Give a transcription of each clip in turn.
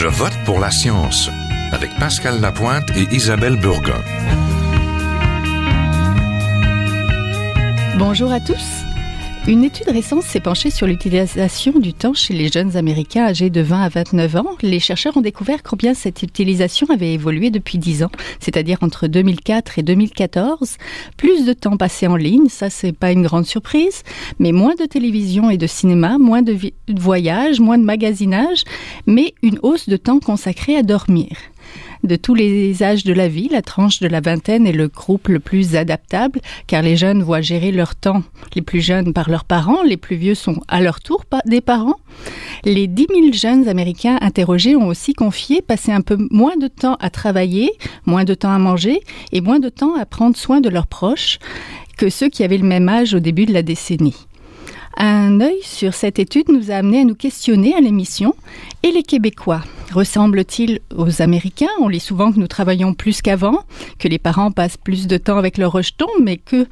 Je vote pour la science avec Pascal Lapointe et Isabelle Burgon. Bonjour à tous. Une étude récente s'est penchée sur l'utilisation du temps chez les jeunes Américains âgés de 20 à 29 ans. Les chercheurs ont découvert combien cette utilisation avait évolué depuis 10 ans, c'est-à-dire entre 2004 et 2014. Plus de temps passé en ligne, ça c'est pas une grande surprise, mais moins de télévision et de cinéma, moins de voyages, moins de magasinage, mais une hausse de temps consacré à dormir. De tous les âges de la vie, la tranche de la vingtaine est le groupe le plus adaptable, car les jeunes voient gérer leur temps, les plus jeunes par leurs parents, les plus vieux sont à leur tour des parents. Les 10 000 jeunes Américains interrogés ont aussi confié passer un peu moins de temps à travailler, moins de temps à manger et moins de temps à prendre soin de leurs proches que ceux qui avaient le même âge au début de la décennie. Un œil sur cette étude nous a amené à nous questionner à l'émission. Et les Québécois ressemblent-ils aux Américains? On lit souvent que nous travaillons plus qu'avant, que les parents passent plus de temps avec leurs rejetons, mais que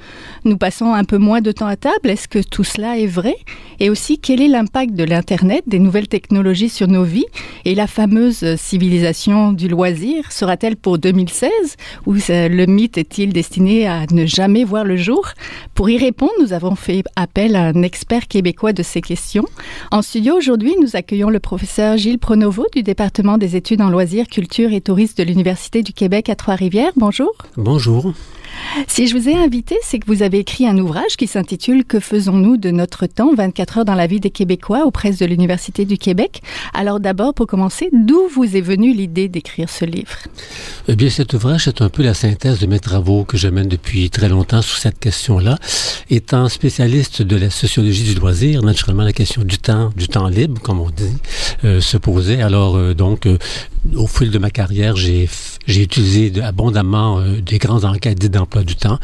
nous passons un peu moins de temps à table. Est-ce que tout cela est vrai? Et aussi, quel est l'impact de l'Internet, des nouvelles technologies sur nos vies? Et la fameuse civilisation du loisir sera-t-elle pour 2016? Ou le mythe est-il destiné à ne jamais voir le jour? Pour y répondre, nous avons fait appel à un expert québécois de ces questions. En studio aujourd'hui, nous accueillons le professeur Gilles Pronovo du département des études en loisirs, culture et tourisme de l'Université du Québec à Trois-Rivières. Bonjour. Bonjour. Si je vous ai invité, c'est que vous avez écrit un ouvrage qui s'intitule « Que faisons-nous de notre temps? 24 heures dans la vie des Québécois » aux presses de l'Université du Québec. Alors d'abord, pour commencer, d'où vous est venue l'idée d'écrire ce livre? Eh bien, cet ouvrage est un peu la synthèse de mes travaux que je mène depuis très longtemps sur cette question-là. Étant spécialiste de la sociologie du loisir, naturellement, la question du temps libre, comme on dit, se posait. Alors, au fil de ma carrière, j'ai utilisé abondamment des grandes enquêtes dites d'emploi du temps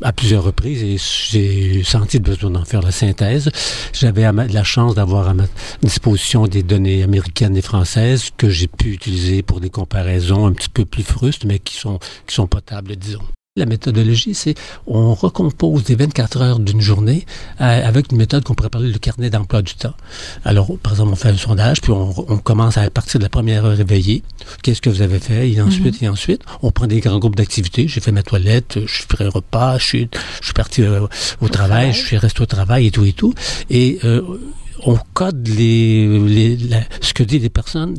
à plusieurs reprises et j'ai senti le besoin d'en faire la synthèse. J'avais la chance d'avoir à ma disposition des données américaines et françaises que j'ai pu utiliser pour des comparaisons un petit peu plus frustes, mais qui sont potables, disons. La méthodologie, c'est on recompose les 24 heures d'une journée avec une méthode qu'on pourrait appeler le carnet d'emploi du temps. Alors, par exemple, on fait un sondage, puis on commence à partir de la première heure éveillée. Qu'est-ce que vous avez fait? Et ensuite, on prend des grands groupes d'activités. J'ai fait ma toilette, je fais un repas, je suis parti au travail, je suis resté au travail et tout. Et on code ce que disent les personnes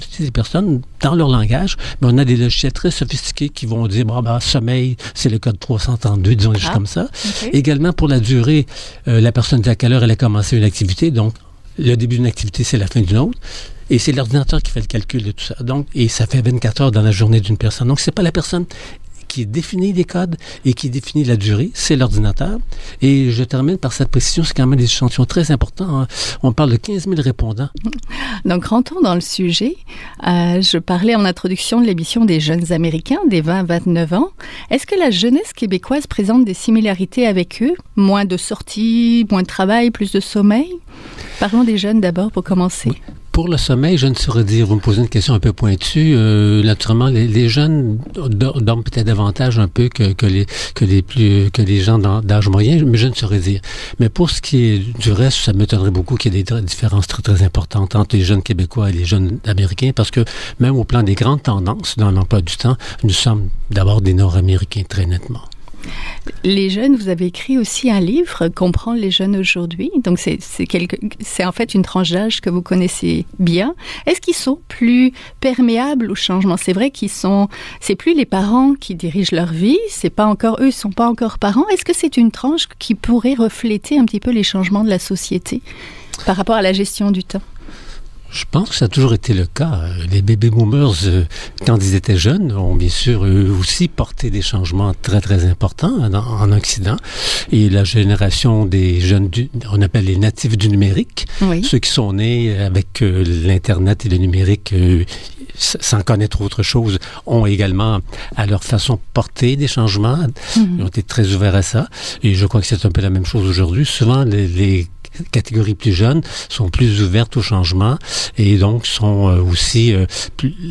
dans leur langage, mais on a des logiciels très sophistiqués qui vont dire sommeil, c'est le code 332, disons juste comme ça. Okay. Également pour la durée, la personne dit à quelle heure elle a commencé une activité, donc le début d'une activité, c'est la fin d'une autre. Et c'est l'ordinateur qui fait le calcul de tout ça. Donc, et ça fait 24 heures dans la journée d'une personne. Donc, c'est pas la personne qui définit les codes et qui définit la durée, c'est l'ordinateur. Et je termine par cette précision, c'est quand même des échantillons très importants. Hein. On parle de 15 000 répondants. Donc, rentrons dans le sujet. Je parlais en introduction de l'émission des jeunes Américains, des 20-29 ans. Est-ce que la jeunesse québécoise présente des similarités avec eux? Moins de sorties, moins de travail, plus de sommeil? Parlons des jeunes d'abord pour commencer. Oui. Pour le sommeil, je ne saurais dire, vous me posez une question un peu pointue. Naturellement, les jeunes dorment peut-être davantage un peu que les gens d'âge moyen, mais je ne saurais dire. Mais pour ce qui est du reste, ça m'étonnerait beaucoup qu'il y ait des différences très, très importantes entre les jeunes Québécois et les jeunes Américains, parce que même au plan des grandes tendances dans l'emploi du temps, nous sommes d'abord des Nord-Américains très nettement. Les jeunes, vous avez écrit aussi un livre, Comprendre les jeunes aujourd'hui. Donc, c'est en fait une tranche d'âge que vous connaissez bien. Est-ce qu'ils sont plus perméables au changement? C'est vrai c'est plus les parents qui dirigent leur vie, c'est pas encore eux, ils sont pas encore parents. Est-ce que c'est une tranche qui pourrait refléter un petit peu les changements de la société par rapport à la gestion du temps? Je pense que ça a toujours été le cas. Les baby boomers, quand ils étaient jeunes, ont bien sûr eux aussi porté des changements très, très importants en Occident. Et la génération des jeunes, on appelle les natifs du numérique, oui. Ceux qui sont nés avec l'Internet et le numérique sans connaître autre chose, ont également, à leur façon, porté des changements. Ils ont été très ouverts à ça. Et je crois que c'est un peu la même chose aujourd'hui. Souvent, les catégories plus jeunes sont plus ouvertes au changement et donc sont aussi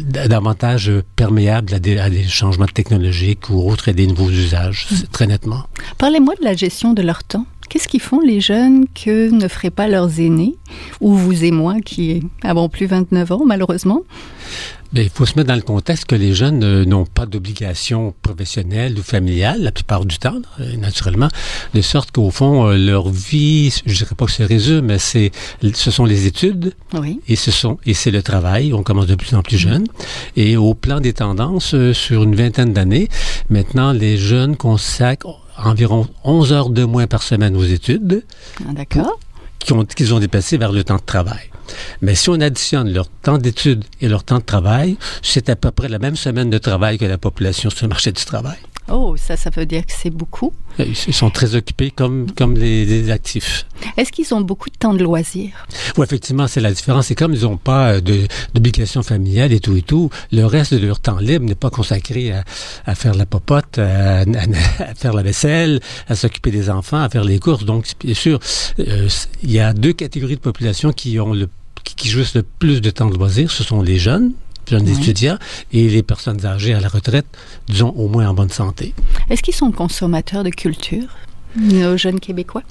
davantage perméables à des changements technologiques ou autres et des nouveaux usages, très nettement. Parlez-moi de la gestion de leur temps. Qu'est-ce qu'ils font les jeunes que ne feraient pas leurs aînés, ou vous et moi qui n'avons plus 29 ans malheureusement? Bien, il faut se mettre dans le contexte que les jeunes n'ont pas d'obligation professionnelle ou familiale la plupart du temps, naturellement, de sorte qu'au fond, leur vie, je ne dirais pas que se résume, mais ce sont les études oui. et c'est le travail. On commence de plus en plus jeune. Et au plan des tendances, sur une vingtaine d'années, maintenant, les jeunes consacrent environ 11 heures de moins par semaine aux études. Ah, d'accord. Qu'ils ont déplacé vers le temps de travail. Mais si on additionne leur temps d'études et leur temps de travail, c'est à peu près la même semaine de travail que la population sur le marché du travail. Oh, ça veut dire que c'est beaucoup. Ils sont très occupés comme les actifs. Est-ce qu'ils ont beaucoup de temps de loisirs? Oui, effectivement, c'est la différence. C'est comme ils n'ont pas d'obligation familiale et tout, le reste de leur temps libre n'est pas consacré à faire la popote, à faire la vaisselle, à s'occuper des enfants, à faire les courses. Donc, bien sûr, il y a deux catégories de population qui jouissent le plus de temps de loisirs. Ce sont les jeunes étudiants et les personnes âgées à la retraite, disons au moins en bonne santé. Est-ce qu'ils sont consommateurs de culture, nos jeunes Québécois?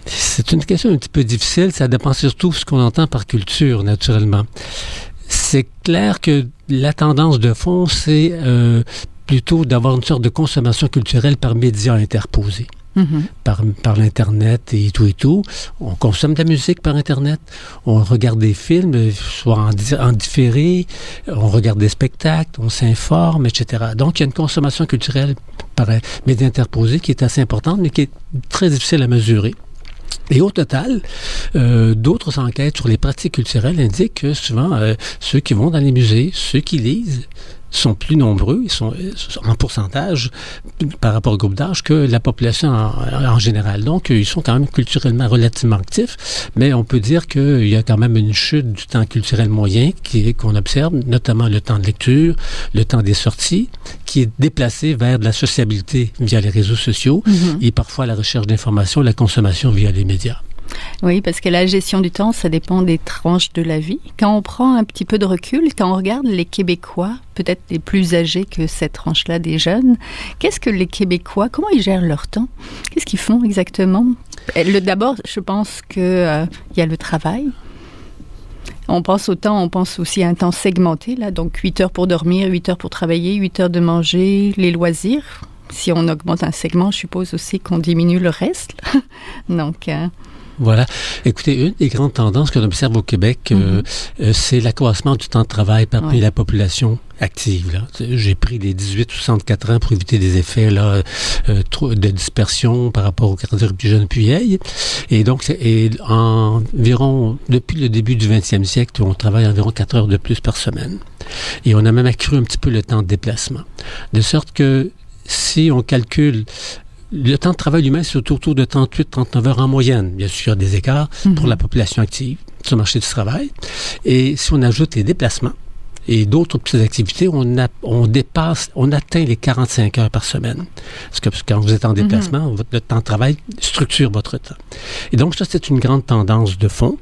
C'est une question un petit peu difficile. Ça dépend surtout de ce qu'on entend par culture, naturellement. C'est clair que la tendance de fond, c'est plutôt d'avoir une sorte de consommation culturelle par médias interposés. Par l'Internet et tout. On consomme de la musique par Internet. On regarde des films, soit en différé. On regarde des spectacles. On s'informe, etc. Donc, il y a une consommation culturelle par médias interposés qui est assez importante, mais qui est très difficile à mesurer. Et au total, d'autres enquêtes sur les pratiques culturelles indiquent que souvent, ceux qui vont dans les musées, ceux qui lisent, sont plus nombreux, ils sont en pourcentage par rapport au groupe d'âge que la population en général. Donc, ils sont quand même culturellement relativement actifs, mais on peut dire qu'il y a quand même une chute du temps culturel moyen qu'on observe, notamment le temps de lecture, le temps des sorties, qui est déplacé vers de la sociabilité via les réseaux sociaux et parfois la recherche d'informations, la consommation via les médias. Oui, parce que la gestion du temps, ça dépend des tranches de la vie. Quand on prend un petit peu de recul, quand on regarde les Québécois, peut-être les plus âgés que cette tranche-là des jeunes, qu'est-ce que les Québécois, comment ils gèrent leur temps? Qu'est-ce qu'ils font exactement? D'abord, je pense qu'il y a le travail. On pense au temps, on pense aussi à un temps segmenté, là, donc 8 heures pour dormir, 8 heures pour travailler, 8 heures de manger, les loisirs. Si on augmente un segment, je suppose aussi qu'on diminue le reste. Donc... Voilà. Écoutez, une des grandes tendances qu'on observe au Québec, c'est l'accroissement du temps de travail parmi la population active. Là. J'ai pris les 18-64 ans pour éviter des effets là, de dispersion par rapport aux caractères plus jeunes plus vieilles. Et donc, environ, depuis le début du 20e siècle, on travaille environ 4 heures de plus par semaine. Et on a même accru un petit peu le temps de déplacement. De sorte que si on calcule le temps de travail humain, c'est autour de 38-39 heures en moyenne. Bien sûr, il y a des écarts pour la population active sur le marché du travail. Et si on ajoute les déplacements et d'autres petites activités, on atteint les 45 heures par semaine. Parce que quand vous êtes en déplacement, votre temps de travail structure votre temps. Et donc, ça, c'est une grande tendance de fond.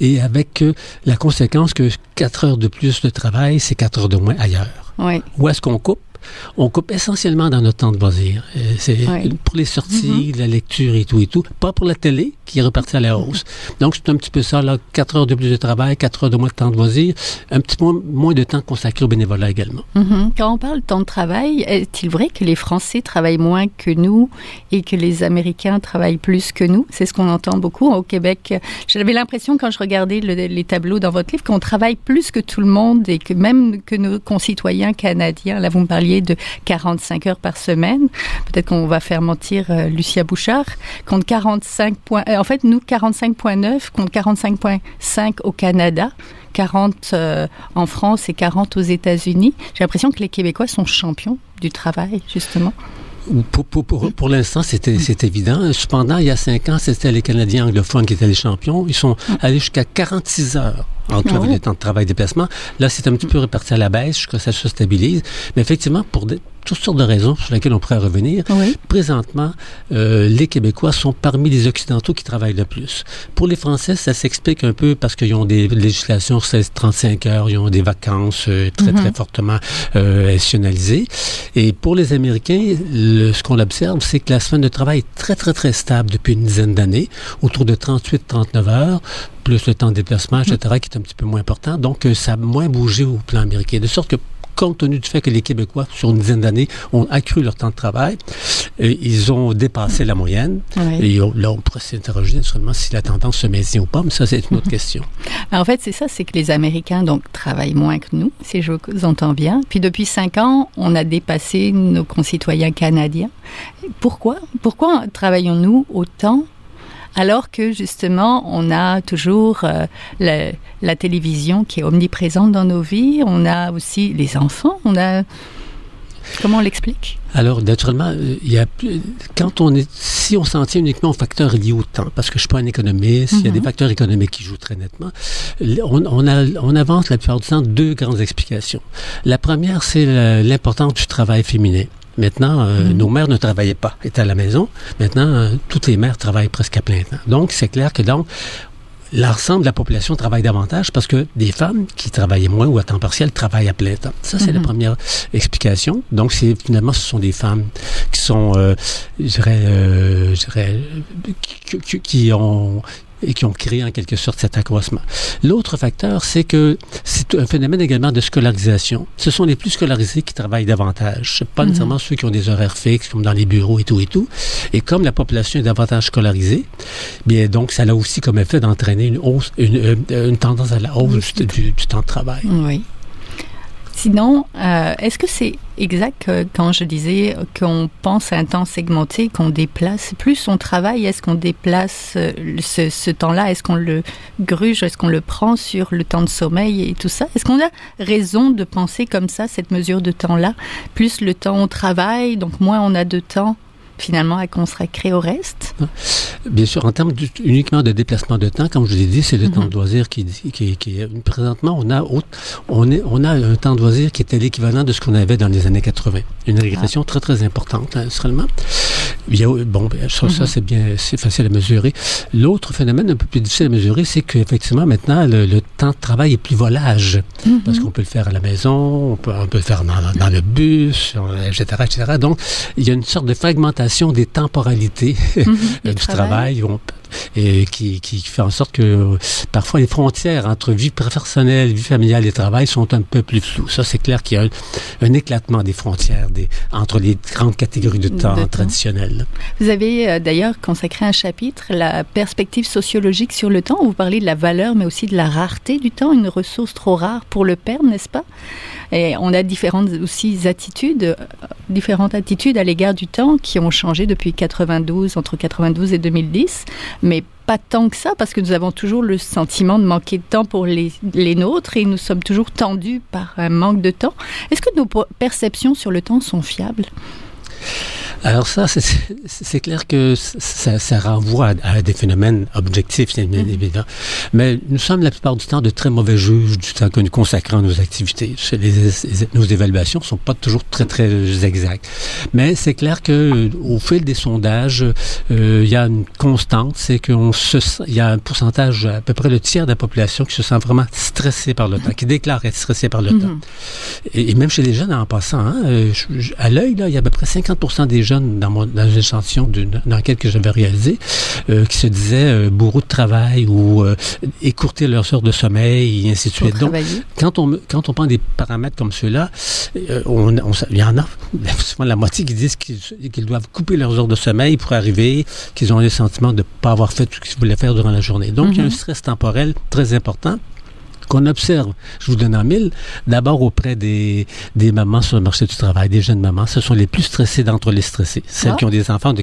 Et avec la conséquence que 4 heures de plus de travail, c'est 4 heures de moins ailleurs. Oui. Où est-ce qu'on coupe? On coupe essentiellement dans notre temps de loisir. C'est pour les sorties, la lecture et tout. Pas pour la télé, qui est repartie à la hausse. Donc, c'est un petit peu ça, là, 4 heures de plus de travail, 4 heures de moins de temps de loisir, un petit peu moins de temps consacré au bénévolat également. Quand on parle de temps de travail, est-il vrai que les Français travaillent moins que nous et que les Américains travaillent plus que nous? C'est ce qu'on entend beaucoup au Québec. J'avais l'impression, quand je regardais les tableaux dans votre livre, qu'on travaille plus que tout le monde et que même que nos concitoyens canadiens. Là, vous me parliez de 45 heures par semaine. Peut-être qu'on va faire mentir Lucia Bouchard. Contre 45,9 contre 45,5 au Canada. 40 en France et 40 aux États-Unis. J'ai l'impression que les Québécois sont champions du travail, justement. Pour l'instant, c'est évident. Cependant, il y a 5 ans, c'était les Canadiens anglophones qui étaient les champions. Ils sont allés jusqu'à 46 heures entre les temps de travail-déplacement. Là, c'est un petit peu réparti à la baisse jusqu'à ce que ça se stabilise. Mais effectivement, pour toutes sortes de raisons sur lesquelles on pourrait revenir, présentement, les Québécois sont parmi les Occidentaux qui travaillent le plus. Pour les Français, ça s'explique un peu parce qu'ils ont des législations 16-35 heures, ils ont des vacances très fortement institutionnalisées. Et pour les Américains, ce qu'on observe, c'est que la semaine de travail est très stable depuis une dizaine d'années, autour de 38-39 heures, plus le temps de déplacement, etc., qui est un petit peu moins important. Donc, ça a moins bougé au plan américain. De sorte que, compte tenu du fait que les Québécois, sur une dizaine d'années, ont accru leur temps de travail, ils ont dépassé la moyenne. Et là, on pourrait s'interroger naturellement si la tendance se maintient ou pas, mais ça, c'est une autre question. En fait, c'est ça, c'est que les Américains, donc, travaillent moins que nous, si je vous entends bien. Puis depuis 5 ans, on a dépassé nos concitoyens canadiens. Pourquoi travaillons-nous autant alors que, justement, on a toujours la télévision qui est omniprésente dans nos vies, on a aussi les enfants, Comment on l'explique? Alors, naturellement, si on s'en tient uniquement aux facteurs liés au temps, parce que je ne suis pas un économiste, il y a des facteurs économiques qui jouent très nettement, on avance la plupart du temps 2 grandes explications. La première, c'est l'importance du travail féminin. Maintenant, nos mères ne travaillaient pas, étaient à la maison. Maintenant, toutes les mères travaillent presque à plein temps. Donc, c'est clair que l'ensemble de la population travaille davantage parce que des femmes qui travaillaient moins ou à temps partiel travaillent à plein temps. Ça, c'est la première explication. Donc, finalement, ce sont des femmes qui sont, qui ont créé en quelque sorte cet accroissement. L'autre facteur, c'est que c'est un phénomène également de scolarisation. Ce sont les plus scolarisés qui travaillent davantage. C'est pas nécessairement ceux qui ont des horaires fixes, comme dans les bureaux et tout. Et comme la population est davantage scolarisée, bien donc ça a aussi comme effet d'entraîner une tendance à la hausse du temps de travail. Oui. Sinon, est-ce que c'est exact quand je disais qu'on pense à un temps segmenté, qu'on déplace, plus on travaille, est-ce qu'on déplace ce temps-là, est-ce qu'on le gruge, est-ce qu'on le prend sur le temps de sommeil et tout ça? Est-ce qu'on a raison de penser comme ça, cette mesure de temps-là? Plus le temps on travaille, donc moins on a de temps finalement à consacrer au reste? Bien sûr, en termes uniquement de déplacement de temps, comme je l'ai dit, c'est le temps de loisir qui présentement, on a un temps de loisir qui était l'équivalent de ce qu'on avait dans les années 80. Une régression très importante, naturellement. Ça, c'est facile à mesurer. L'autre phénomène un peu plus difficile à mesurer, c'est qu'effectivement, maintenant, le temps de travail est plus volage. Parce qu'on peut le faire à la maison, on peut le faire dans le bus, etc. Donc, il y a une sorte de fragmentation des temporalités du travail et qui fait en sorte que parfois les frontières entre vie personnelle, vie familiale et travail sont un peu plus floues. Ça, c'est clair qu'il y a un éclatement des frontières entre les grandes catégories de temps traditionnelles. Vous avez d'ailleurs consacré un chapitre, la perspective sociologique sur le temps, où vous parlez de la valeur mais aussi de la rareté du temps, une ressource trop rare pour le perdre, n'est-ce pas? Et on a différentes attitudes à l'égard du temps qui ont changé depuis entre 92 et 2010, mais pas tant que ça, parce que nous avons toujours le sentiment de manquer de temps pour les nôtres et nous sommes toujours tendus par un manque de temps. Est-ce que nos perceptions sur le temps sont fiables? Alors ça, c'est clair que ça renvoie à des phénomènes objectifs, c'est bien évident. Mais nous sommes la plupart du temps de très mauvais juges du temps que nous consacrons à nos activités. Nos évaluations ne sont pas toujours très exactes. Mais c'est clair que au fil des sondages, il y a une constante, c'est il y a un pourcentage, à peu près le tiers de la population qui se sent vraiment stressé par le temps, qui déclare être stressé par le temps. Et même chez les jeunes, en passant, à l'œil, là, il y a à peu près 50% des jeunes dans une échantillon d'une enquête que j'avais réalisée qui se disaient bourreaux de travail ou écourter leurs heures de sommeil et ainsi de suite. Donc, quand on prend des paramètres comme ceux-là, il y en a souvent la moitié qui disent qu'ils doivent couper leurs heures de sommeil pour arriver, qu'ils ont le sentiment de ne pas avoir fait tout ce qu'ils voulaient faire durant la journée. Donc, il y a un stress temporel très important qu'on observe, je vous donne en mille, d'abord auprès des mamans sur le marché du travail, des jeunes mamans. Ce sont les plus stressées d'entre les stressées. Celles qui ont des enfants de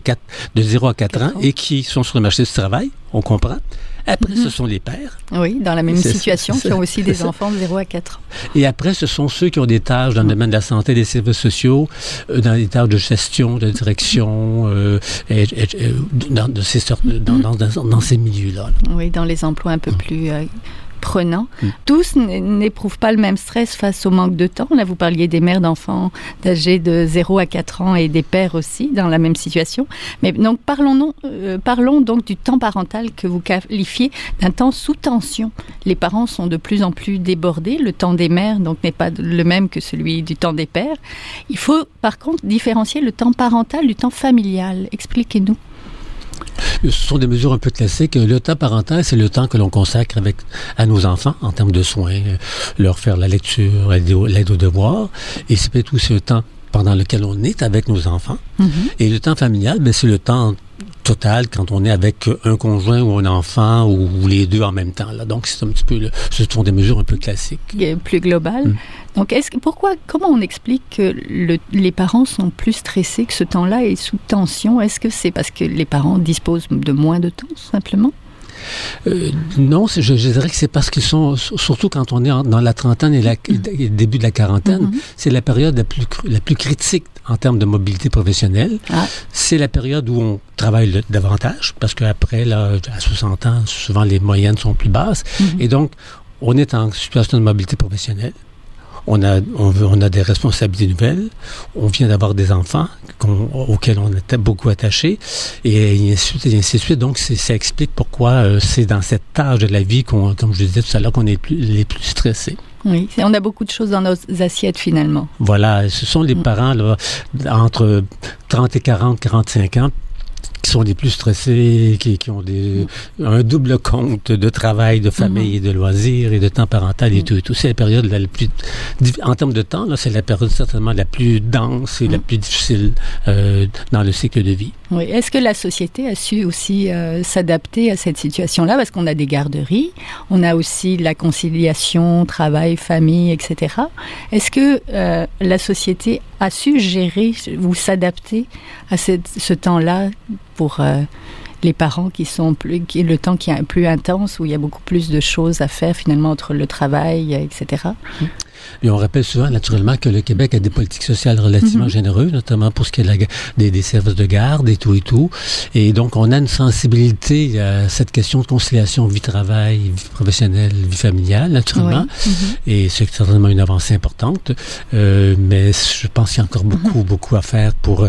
0 à 4 ans et qui sont sur le marché du travail, on comprend. Après, ce sont les pères. Oui, dans la même situation, qui ont aussi des enfants de 0 à 4 ans. Et après, ce sont ceux qui ont des tâches dans le domaine de la santé, des services sociaux, dans des tâches de gestion, de direction, dans ces milieux-là. Oui, dans les emplois un peu plus prenant. Tous n'éprouvent pas le même stress face au manque de temps. Là, vous parliez des mères d'enfants âgés de 0 à 4 ans et des pères aussi dans la même situation. Mais donc, parlons donc du temps parental que vous qualifiez d'un temps sous tension. Les parents sont de plus en plus débordés. Le temps des mères donc n'est pas le même que celui du temps des pères. Il faut par contre différencier le temps parental du temps familial. Expliquez-nous. Ce sont des mesures un peu classiques. Le temps parental, c'est le temps que l'on consacre à nos enfants en termes de soins, leur faire la lecture, l'aide aux devoirs. Et c'est peut-être aussi le temps pendant lequel on est avec nos enfants. Et le temps familial, c'est le temps total quand on est avec un conjoint ou un enfant ou les deux en même temps. Là. Donc, c'est un petit peu ce sont des mesures un peu classiques. Plus globales. Donc, comment on explique que les parents sont plus stressés, que ce temps-là est sous tension? Est-ce que c'est parce que les parents disposent de moins de temps, simplement? Non, je dirais que c'est parce qu'ils sont, surtout quand on est dans la trentaine et le début de la quarantaine, c'est la période la plus critique en termes de mobilité professionnelle. C'est la période où on travaille davantage, parce qu'après, là, à 60 ans, souvent les moyennes sont plus basses. Et donc, on est en situation de mobilité professionnelle. On a des responsabilités nouvelles. On vient d'avoir des enfants auxquels on était beaucoup attachés, et ainsi de suite. Donc, ça explique pourquoi c'est dans cette âge de la vie, comme je disais tout à l'heure, qu'on est les plus stressés. Oui, on a beaucoup de choses dans nos assiettes, finalement. Voilà, ce sont les parents là, entre 30 et 45 ans, qui sont les plus stressés, qui ont un double compte de travail, de famille et de loisirs et de temps parental et tout. C'est la période la plus... En termes de temps, là, c'est la période certainement la plus dense et la plus difficile dans le cycle de vie. Oui. Est-ce que la société a su aussi s'adapter à cette situation-là? Parce qu'on a des garderies, on a aussi la conciliation, travail, famille, etc. Est-ce que la société a su gérer ou s'adapter à ce temps-là pour les parents qui est le temps qui est plus intense, où il y a beaucoup plus de choses à faire finalement entre le travail, etc. Et on rappelle souvent, naturellement, que le Québec a des politiques sociales relativement généreuses, notamment pour ce qui est des services de garde et tout et tout. Et donc, on a une sensibilité à cette question de conciliation vie-travail, vie professionnelle, vie familiale, naturellement. Et c'est certainement une avancée importante. Mais je pense qu'il y a encore beaucoup à faire pour,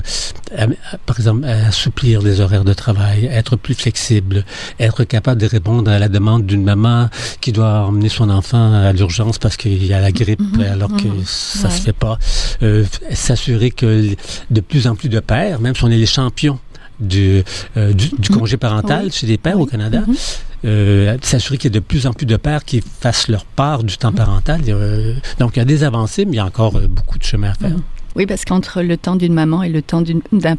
par exemple, assouplir les horaires de travail, être plus flexible, être capable de répondre à la demande d'une maman qui doit emmener son enfant à l'urgence parce qu'il y a la grippe, alors que ça se fait pas. S'assurer que de plus en plus de pères, même si on est les champions du congé parental chez les pères au Canada, s'assurer qu'il y a de plus en plus de pères qui fassent leur part du temps parental. Donc, il y a des avancées, mais il y a encore beaucoup de chemin à faire. Oui, parce qu'entre le temps d'une maman et le temps d'un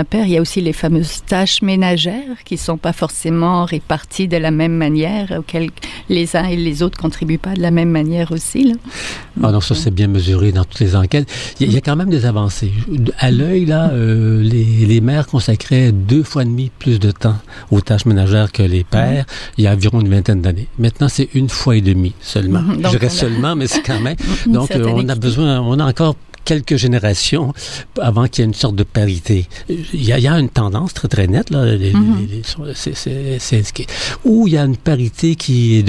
père, il y a aussi les fameuses tâches ménagères qui ne sont pas forcément réparties de la même manière, auxquelles les uns et les autres ne contribuent pas de la même manière aussi. Là. Ah non, ça c'est bien mesuré dans toutes les enquêtes. Il y a quand même des avancées. À l'œil, là, les mères consacraient 2,5 fois plus de temps aux tâches ménagères que les pères il y a environ une vingtaine d'années. Maintenant, c'est 1,5 fois seulement. Je dirais seulement, mais c'est quand même. Donc, on a encore quelques générations avant qu'il y ait une sorte de parité. Il y a une tendance très, très nette, là, où il y a une parité qui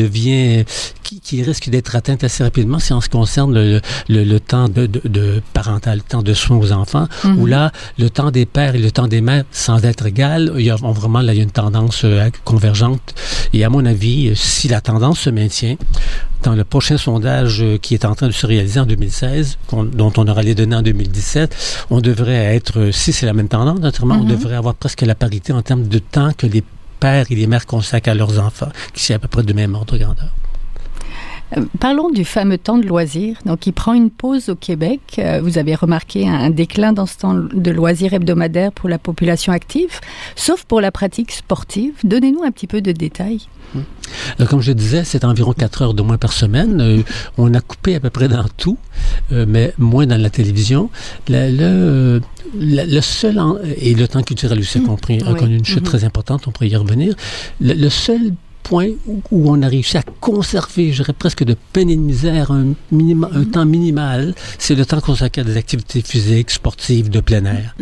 risque d'être atteinte assez rapidement si on se concerne le temps de parental, le temps de soins aux enfants, où là, le temps des pères et le temps des mères, sans être égal, il y a une tendance convergente. Et à mon avis, si la tendance se maintient, dans le prochain sondage qui est en train de se réaliser en 2016, dont on aura les données en 2017, on devrait être, si c'est la même tendance, naturellement, on devrait avoir presque la parité en termes de temps que les pères et les mères consacrent à leurs enfants, qui c'est à peu près de même ordre de grandeur. Parlons du fameux temps de loisir. Donc, il prend une pause au Québec. Vous avez remarqué un déclin dans ce temps de loisir hebdomadaire pour la population active, sauf pour la pratique sportive. Donnez-nous un petit peu de détails. Alors, comme je le disais, c'est environ 4 heures de moins par semaine. On a coupé à peu près dans tout, mais moins dans la télévision. Le seul, et le temps culturel aussi a connu une chute très importante, on pourrait y revenir. Le seul point où on a réussi à conserver, je dirais presque de peine et de misère, un temps minimal, c'est le temps consacré à des activités physiques, sportives, de plein air.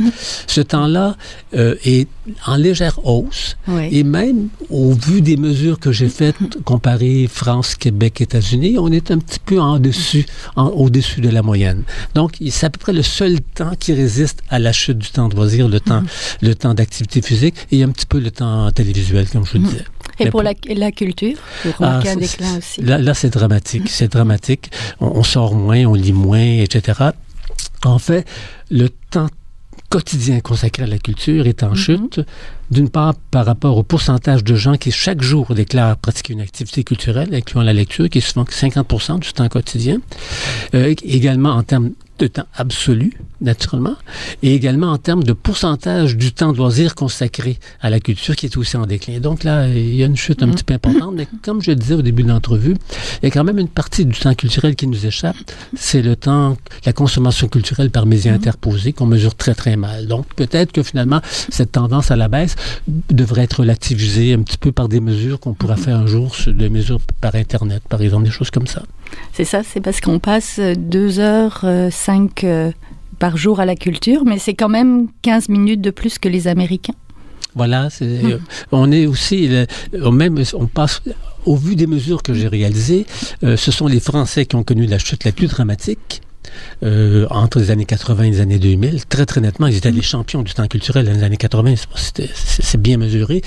Ce temps-là est en légère hausse, et même au vu des mesures que j'ai faites, comparées France, Québec, États-Unis, on est un petit peu au-dessus de la moyenne. Donc, c'est à peu près le seul temps qui résiste à la chute du temps de loisir, le temps d'activité physique, et un petit peu le temps télévisuel, comme je le disais. Et pour la culture, vous remarquez un déclin aussi? Là, c'est dramatique. C'est dramatique. On sort moins, on lit moins, etc. En fait, le temps quotidien consacré à la culture est en chute, d'une part par rapport au pourcentage de gens qui chaque jour déclarent pratiquer une activité culturelle, incluant la lecture, qui est souvent 50% du temps quotidien, également en termes de temps absolu, naturellement, et également en termes de pourcentage du temps de loisir consacré à la culture qui est aussi en déclin. Donc là, il y a une chute un petit peu importante, mais comme je le disais au début de l'entrevue, il y a quand même une partie du temps culturel qui nous échappe, c'est le temps, la consommation culturelle par médias interposés qu'on mesure très très mal. Donc peut-être que finalement, cette tendance à la baisse devrait être relativisée un petit peu par des mesures qu'on pourra faire un jour, des mesures par Internet, par exemple, des choses comme ça. C'est ça, c'est parce qu'on passe 2h05 par jour à la culture, mais c'est quand même 15 minutes de plus que les Américains. Voilà, on est aussi, on passe, au vu des mesures que j'ai réalisées, ce sont les Français qui ont connu la chute la plus dramatique. Entre les années 80 et les années 2000, très très nettement, ils étaient les champions du temps culturel dans les années 80, c'est bien mesuré,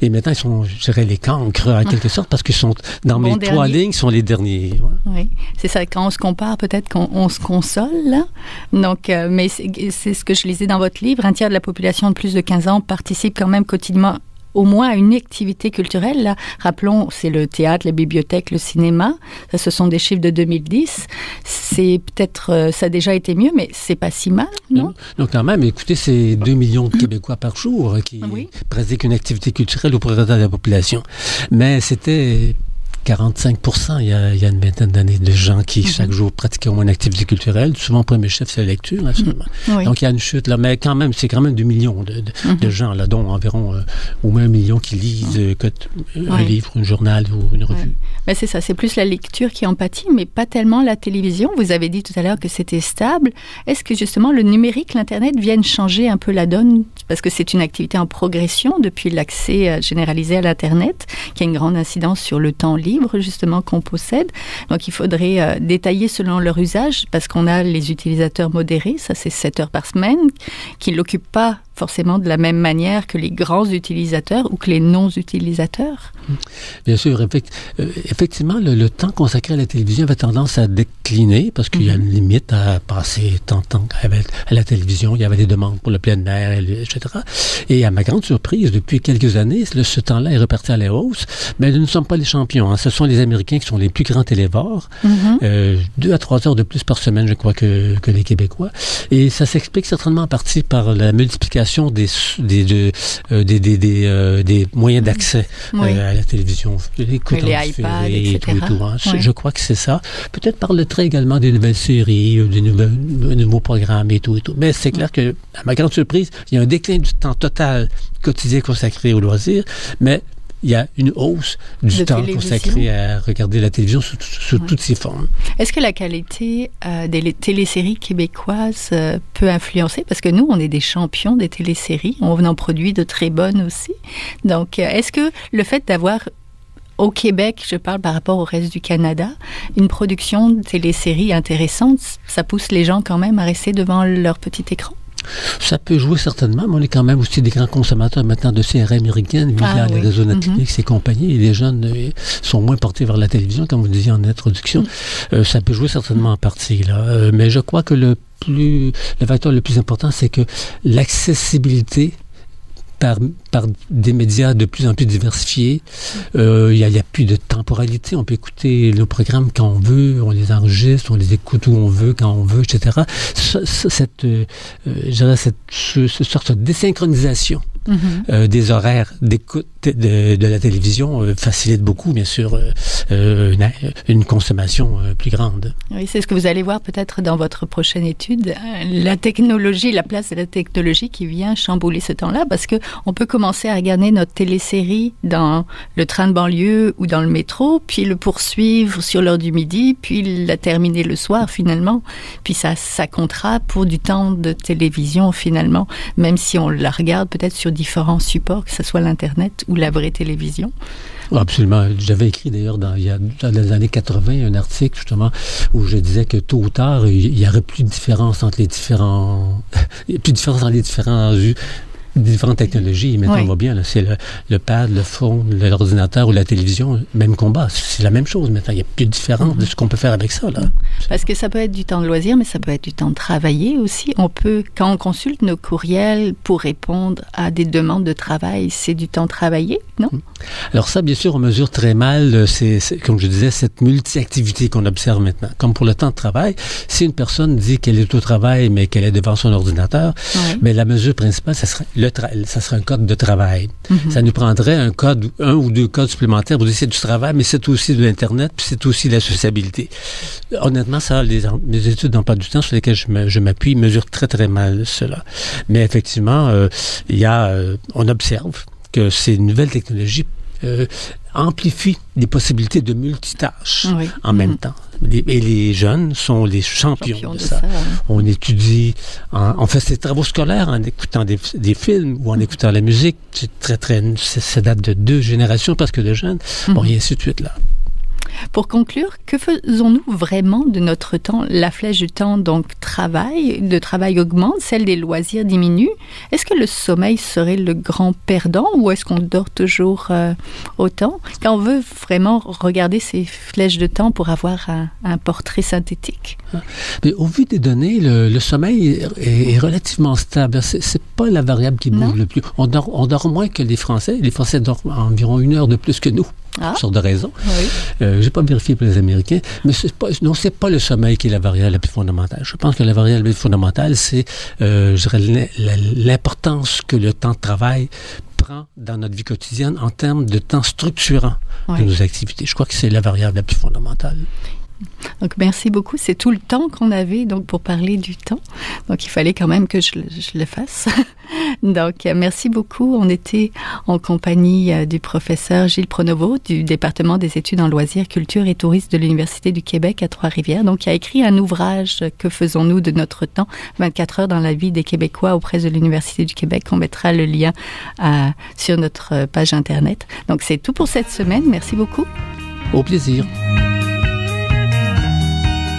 et maintenant ils sont, je dirais, les cancres en quelque sorte, parce qu'ils sont dans mes trois lignes, ils sont les derniers. Oui, c'est ça, quand on se compare, peut-être qu'on se console, là. Donc, mais c'est ce que je lisais dans votre livre, un tiers de la population de plus de 15 ans participe quand même quotidiennement au moins à une activité culturelle. Là, rappelons, c'est le théâtre, les bibliothèques, le cinéma. Ça, ce sont des chiffres de 2010. C'est peut-être, ça a déjà été mieux, mais c'est pas si mal, non? Donc quand même, écoutez, c'est 2 millions de Québécois par jour qui pratiquent une activité culturelle au pourcentage de la population. Mais c'était 45% il y a une vingtaine d'années de gens qui, chaque jour, pratiquaient au moins une activité culturelle. Souvent, premier chef, c'est la lecture, naturellement. Donc, il y a une chute, là. Mais quand même, c'est quand même 2 millions de gens, là, dont environ au moins 1 million qui lisent un livre, un journal ou une revue. Mais c'est ça, c'est plus la lecture qui en pâtit, mais pas tellement la télévision. Vous avez dit tout à l'heure que c'était stable. Est-ce que, justement, le numérique, l'Internet viennent changer un peu la donne? Parce que c'est une activité en progression depuis l'accès généralisé à l'Internet, qui a une grande incidence sur le temps libre, justement, qu'on possède. Donc, il faudrait détailler selon leur usage, parce qu'on a les utilisateurs modérés, ça c'est 7 heures par semaine, qui ne l'occupent pas forcément de la même manière que les grands utilisateurs ou que les non-utilisateurs. Bien sûr, effectivement, le temps consacré à la télévision avait tendance à décliner parce qu'il y a une limite à passer tant de temps à la télévision. Il y avait des demandes pour le plein air, etc. Et à ma grande surprise, depuis quelques années, ce temps-là est reparti à la hausse. Mais nous ne sommes pas les champions. Hein. Ce sont les Américains qui sont les plus grands télévores. 2 à 3 heures de plus par semaine, je crois, que les Québécois. Et ça s'explique certainement en partie par la multiplication des moyens d'accès à la télévision, les iPads, etc. Je crois que c'est ça. Peut-être par le trait également des nouvelles séries, des nouveaux programmes et tout. Mais c'est clair que, à ma grande surprise, il y a un déclin du temps total quotidien consacré au loisir, mais il y a une hausse du temps consacré à regarder la télévision sous toutes ses formes. Est-ce que la qualité des téléséries québécoises peut influencer? Parce que nous, on est des champions des téléséries. On en produit de très bonnes aussi. Donc, est-ce que le fait d'avoir au Québec, je parle par rapport au reste du Canada, une production de téléséries intéressante, ça pousse les gens quand même à rester devant leur petit écran? Ça peut jouer certainement, mais on est quand même aussi des grands consommateurs maintenant de séries américaines, via les réseaux Netflix et compagnie, et les jeunes sont moins portés vers la télévision, comme vous disiez en introduction. Ça peut jouer certainement en partie, là. Mais je crois que le facteur le plus important, c'est que l'accessibilité par des médias de plus en plus diversifiés. Il y a plus de temporalité. On peut écouter nos programmes quand on veut, on les enregistre, on les écoute où on veut, quand on veut, etc. Cette sorte de désynchronisation des horaires d'écoute de la télévision facilite beaucoup, bien sûr, une consommation plus grande. Oui, c'est ce que vous allez voir peut-être dans votre prochaine étude, la technologie, la place de la technologie qui vient chambouler ce temps-là, parce que on peut commencer à regarder notre télésérie dans le train de banlieue ou dans le métro, puis le poursuivre sur l'heure du midi, puis la terminer le soir finalement, puis ça comptera pour du temps de télévision finalement, même si on la regarde peut-être sur différents supports, que ce soit l'Internet ou la vraie télévision. Absolument. J'avais écrit d'ailleurs dans les années 80 un article justement où je disais que tôt ou tard, il n'y aurait plus de différence entre les différentes technologies. Maintenant, on voit bien, là, c'est le pad, le phone, l'ordinateur ou la télévision, même combat. C'est la même chose maintenant. Il n'y a plus de différence de ce qu'on peut faire avec ça, là. Parce que ça peut être du temps de loisir, mais ça peut être du temps de travailler aussi. On peut, quand on consulte nos courriels pour répondre à des demandes de travail, c'est du temps travaillé, non? Alors ça, bien sûr, on mesure très mal, c'est comme je disais, cette multi-activité qu'on observe maintenant. Comme pour le temps de travail, si une personne dit qu'elle est au travail, mais qu'elle est devant son ordinateur, mais la mesure principale, ça serait un code de travail. Ça nous prendrait un ou deux codes supplémentaires pour dire c'est du travail, mais c'est aussi de l'Internet, puis c'est aussi de la sociabilité. Honnêtement, ça, mes études d'emploi du temps sur lesquelles je m'appuie mesurent très, très mal cela. Mais effectivement, on observe que ces nouvelles technologies amplifient les possibilités de multitâches en même temps. Et les jeunes sont les champions de ça. On étudie, on fait ses travaux scolaires en écoutant des films ou en écoutant la musique. Ça date de 2 générations presque de jeunes. Bon, et ainsi de suite, là. Pour conclure, que faisons-nous vraiment de notre temps? La flèche du temps, donc, de travail augmente, celle des loisirs diminue. Est-ce que le sommeil serait le grand perdant ou est-ce qu'on dort toujours autant? Quand on veut vraiment regarder ces flèches de temps pour avoir un portrait synthétique. Mais au vu des données, le sommeil est relativement stable. C'est pas la variable qui bouge le plus. On dort moins que les Français. Les Français dorment environ 1 heure de plus que nous. Pour toutes sortes de raisons. J'ai pas vérifié pour les Américains, mais c'est pas le sommeil qui est la variable la plus fondamentale. Je pense que la variable la plus fondamentale, c'est, je dirais, l'importance que le temps de travail prend dans notre vie quotidienne en termes de temps structurant de nos activités. Je crois que c'est la variable la plus fondamentale. Donc, merci beaucoup. C'est tout le temps qu'on avait donc pour parler du temps. Donc, il fallait quand même que je le fasse. Donc, merci beaucoup. On était en compagnie du professeur Gilles Pronovo du département des études en loisirs, culture et tourisme de l'Université du Québec à Trois-Rivières. Donc, il a écrit un ouvrage « Que faisons-nous de notre temps? 24 heures dans la vie des Québécois auprès de l'Université du Québec ». On mettra le lien sur notre page Internet. Donc, c'est tout pour cette semaine. Merci beaucoup. Au plaisir.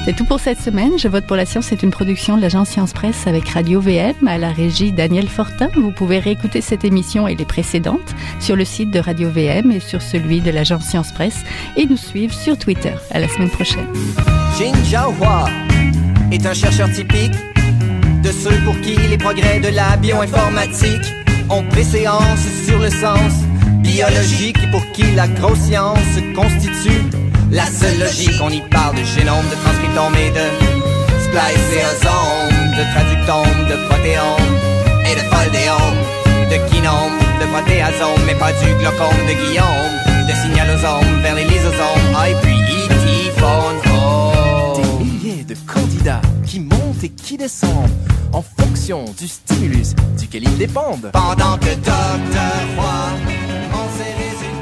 C'est tout pour cette semaine. Je vote pour la science. C'est une production de l'agence Science Presse avec Radio VM à la régie Daniel Fortin. Vous pouvez réécouter cette émission et les précédentes sur le site de Radio VM et sur celui de l'agence Science Presse et nous suivre sur Twitter. À la semaine prochaine. Jin Jiahua est un chercheur typique de ceux pour qui les progrès de la bioinformatique ont préséance sur le sens biologique et pour qui la grosse science constitue la seule logique. On y parle de génome, de transcriptome et de spliceosome, de traductome, de protéome et de foldéome, de kinome, de protéasome, mais pas du glaucome de Guillaume, de signalosome vers les lysosomes, et puis phone. Des milliers de candidats qui montent et qui descendent en fonction du stimulus duquel ils dépendent. Pendant que Dr. Roy en ses résultats